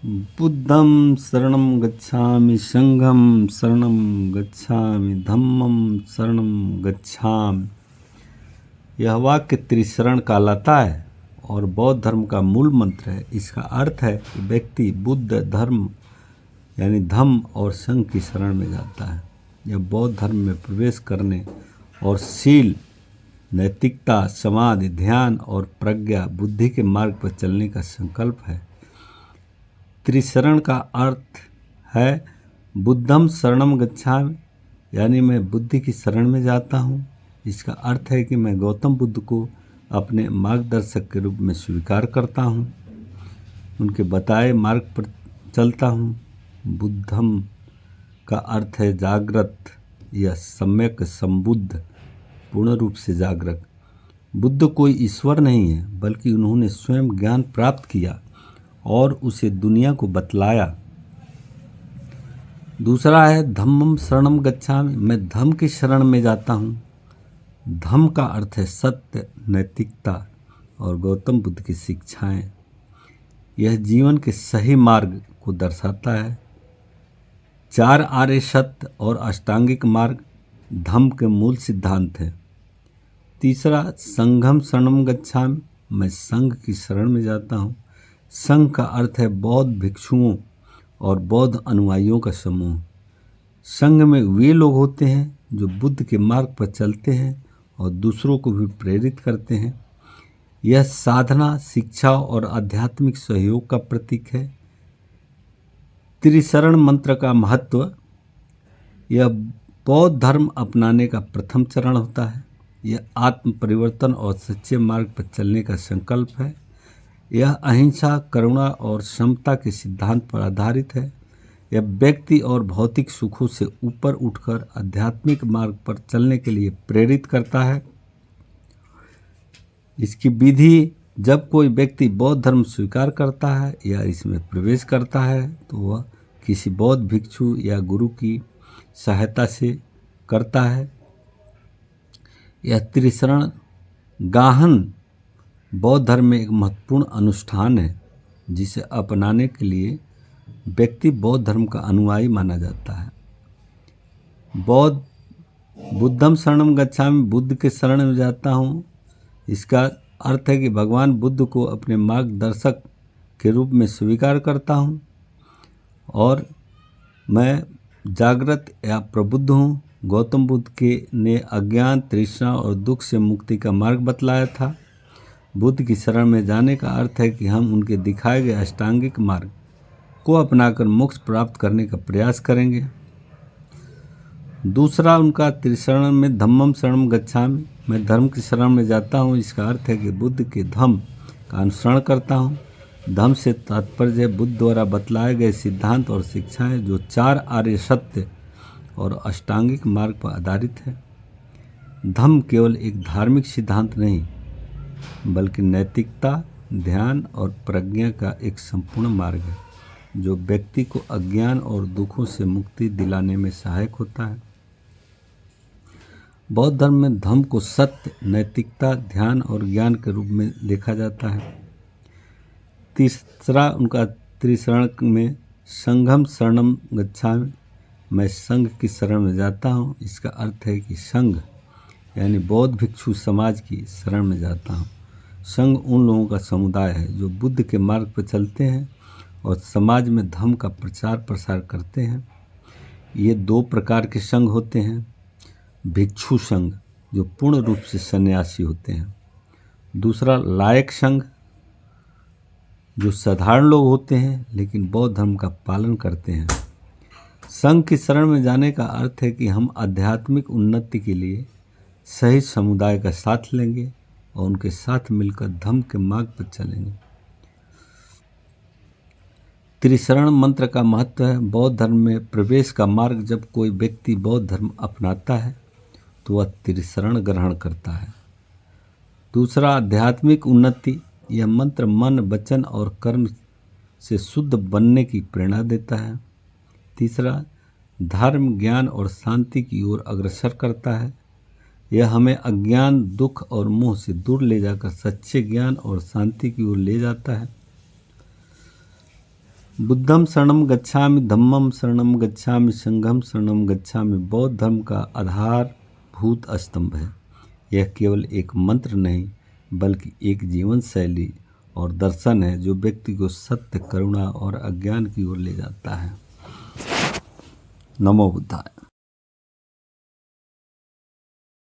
बुद्धं शरणं गच्छामि, संघं शरणं गच्छामि, धम्मं शरणं गच्छामि। यह वाक्य त्रिशरण कहलाता है और बौद्ध धर्म का मूल मंत्र है। इसका अर्थ है कि व्यक्ति बुद्ध धर्म यानी धम्म और संघ की शरण में जाता है। यह बौद्ध धर्म में प्रवेश करने और शील, नैतिकता, समाधि, ध्यान और प्रज्ञा बुद्धि के मार्ग पर चलने का संकल्प है। त्रिशरण का अर्थ है बुद्धम शरणम गच्छामि, यानी मैं बुद्धि की शरण में जाता हूँ। इसका अर्थ है कि मैं गौतम बुद्ध को अपने मार्गदर्शक के रूप में स्वीकार करता हूँ, उनके बताए मार्ग पर चलता हूँ। बुद्धम का अर्थ है जागृत या सम्यक संबुद्ध, पूर्ण रूप से जागृत। बुद्ध कोई ईश्वर नहीं है, बल्कि उन्होंने स्वयं ज्ञान प्राप्त किया और उसे दुनिया को बतलाया। दूसरा है धम्मम शरणम गच्छामि, मैं धम्म की शरण में जाता हूँ। धम्म का अर्थ है सत्य, नैतिकता और गौतम बुद्ध की शिक्षाएं। यह जीवन के सही मार्ग को दर्शाता है। 4 आर्य सत्य और अष्टांगिक मार्ग धम्म के मूल सिद्धांत हैं। तीसरा संघम शरणम गच्छामि, मैं संघ की शरण में जाता हूँ। संघ का अर्थ है बौद्ध भिक्षुओं और बौद्ध अनुयायियों का समूह। संघ में वे लोग होते हैं जो बुद्ध के मार्ग पर चलते हैं और दूसरों को भी प्रेरित करते हैं। यह साधना, शिक्षा और आध्यात्मिक सहयोग का प्रतीक है। त्रिशरण मंत्र का महत्व, यह बौद्ध धर्म अपनाने का प्रथम चरण होता है। यह आत्म परिवर्तन और सच्चे मार्ग पर चलने का संकल्प है। यह अहिंसा, करुणा और समता के सिद्धांत पर आधारित है। यह व्यक्ति और भौतिक सुखों से ऊपर उठकर आध्यात्मिक मार्ग पर चलने के लिए प्रेरित करता है। इसकी विधि, जब कोई व्यक्ति बौद्ध धर्म स्वीकार करता है या इसमें प्रवेश करता है तो वह किसी बौद्ध भिक्षु या गुरु की सहायता से करता है। यह त्रिशरण गाहन बौद्ध धर्म में एक महत्वपूर्ण अनुष्ठान है, जिसे अपनाने के लिए व्यक्ति बौद्ध धर्म का अनुयायी माना जाता है। बुद्धम शरणम गच्छामि, बुद्ध के शरण में जाता हूँ। इसका अर्थ है कि भगवान बुद्ध को अपने मार्गदर्शक के रूप में स्वीकार करता हूँ और मैं जागृत या प्रबुद्ध हूँ। गौतम बुद्ध ने अज्ञान, तृष्णा और दुख से मुक्ति का मार्ग बतलाया था। बुद्ध की शरण में जाने का अर्थ है कि हम उनके दिखाए गए अष्टांगिक मार्ग को अपनाकर मोक्ष प्राप्त करने का प्रयास करेंगे। दूसरा उनका त्रिशरण में धम्मम शरणम गच्छामि, मैं धर्म की शरण में जाता हूँ। इसका अर्थ है कि बुद्ध के धम्म का अनुसरण करता हूँ। धम्म से तात्पर्य है बुद्ध द्वारा बतलाए गए सिद्धांत और शिक्षाएं, जो 4 आर्य सत्य और अष्टांगिक मार्ग पर आधारित है। धम्म केवल एक धार्मिक सिद्धांत नहीं, बल्कि नैतिकता, ध्यान और प्रज्ञा का एक संपूर्ण मार्ग है, जो व्यक्ति को अज्ञान और दुखों से मुक्ति दिलाने में सहायक होता है। बौद्ध धर्म में धम्म को सत्य, नैतिकता, ध्यान और ज्ञान के रूप में देखा जाता है। तीसरा उनका त्रिशरण में संघम शरणम गच्छामि, मैं संघ की शरण में जाता हूँ। इसका अर्थ है कि संघ यानी बौद्ध भिक्षु समाज की शरण में जाता हूँ। संघ उन लोगों का समुदाय है जो बुद्ध के मार्ग पर चलते हैं और समाज में धम्म का प्रचार प्रसार करते हैं। ये 2 प्रकार के संघ होते हैं। भिक्षु संघ, जो पूर्ण रूप से सन्यासी होते हैं। दूसरा लायक संघ, जो साधारण लोग होते हैं लेकिन बौद्ध धर्म का पालन करते हैं। संघ की शरण में जाने का अर्थ है कि हम आध्यात्मिक उन्नति के लिए सही समुदाय का साथ लेंगे और उनके साथ मिलकर धम्म के मार्ग पर चलेंगे। त्रिशरण मंत्र का महत्व है बौद्ध धर्म में प्रवेश का मार्ग। जब कोई व्यक्ति बौद्ध धर्म अपनाता है तो वह त्रिशरण ग्रहण करता है। दूसरा आध्यात्मिक उन्नति, यह मंत्र मन, वचन और कर्म से शुद्ध बनने की प्रेरणा देता है। तीसरा धर्म, ज्ञान और शांति की ओर अग्रसर करता है। यह हमें अज्ञान, दुख और मोह से दूर ले जाकर सच्चे ज्ञान और शांति की ओर ले जाता है। बुद्धम शरणम गच्छामि, धम्मम शरणम गच्छामि, संघम शरणम गच्छामि बौद्ध धर्म का आधारभूत स्तंभ है। यह केवल एक मंत्र नहीं बल्कि एक जीवन शैली और दर्शन है जो व्यक्ति को सत्य, करुणा और अज्ञान की ओर ले जाता है। नमो बुद्धाय।